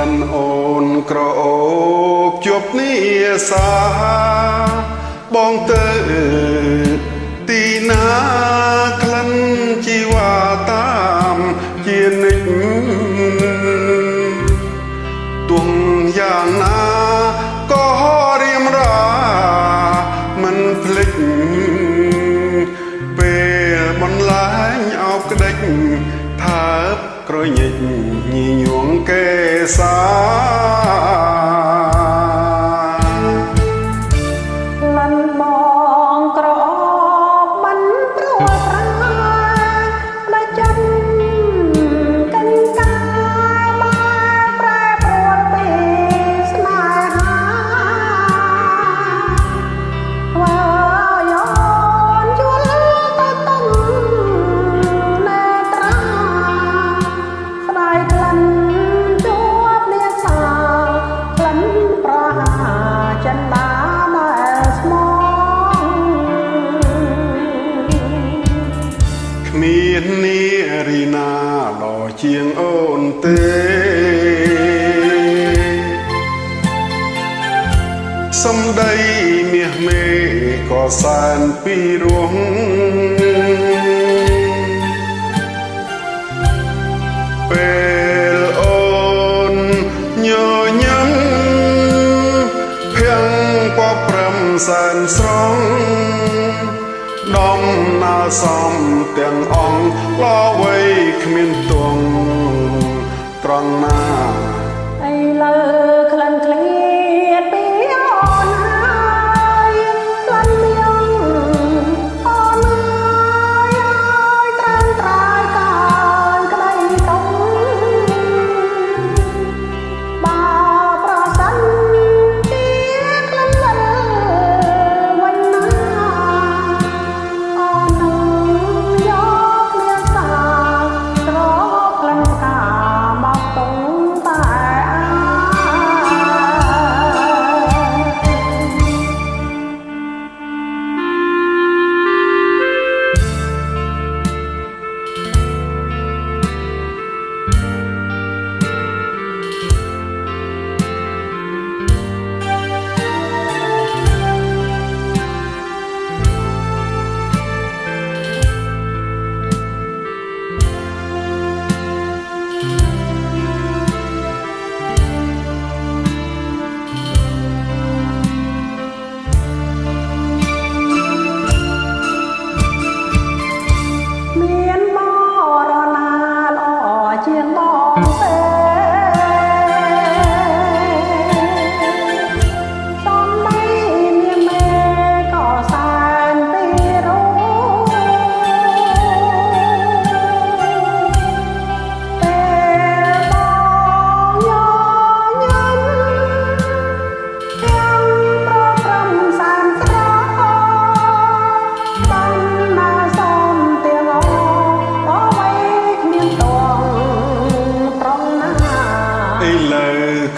នអូនក្រអូបជួបនេះសាបងទៅទីណាក្លិនជីវ៉ាតាមជានិច្ចទុំយ៉ាងណាក៏រៀមរាមិនភ្លេចពេលបន្លាញអោបក្ដិចថើបក្រញិចញីញួងកេសាលិនបងក្រមិនព្រោះប្រាដែលចិត្តកិនកាយបានប្រែប្រួលពីស្នេហាធ្វើឲ្យអូនយល់ទៅទំនេត្រាស្ដាយក្លិនជួបលាសាក្លិនប្រហាចិនដាគ្មាននារីណាល្អជាងអូនទេសំដីមាសមេក៏សែនពីរោះពេលអូនញញឹមភាំងពព្រំសែនស្រងដំណើរសំទាំងអង្គឡវ័យគ្មានទងត្រង់ណាឥឡូវក្លិនឃ្លាតពីអូនហើយក្លិនមានអូនហើយត្រាំត្រាយកាយក្ដីទុំបើប្រសិនជាក្លិនវិលវិញណា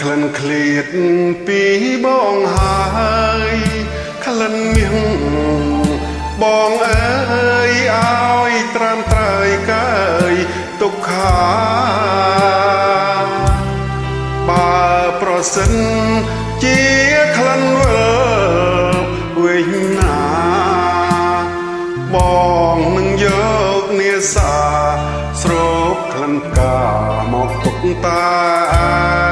ក្លិនឃ្លាតពីបងហើយក្លិនញឹងបងអើយឲ្យត្រាំត្រើយកើយទុក្ខាបើប្រសិនជាក្លិនវិលវិញណាបងនឹងយកនាសាស្រូបក្លិនកាមកទុកតា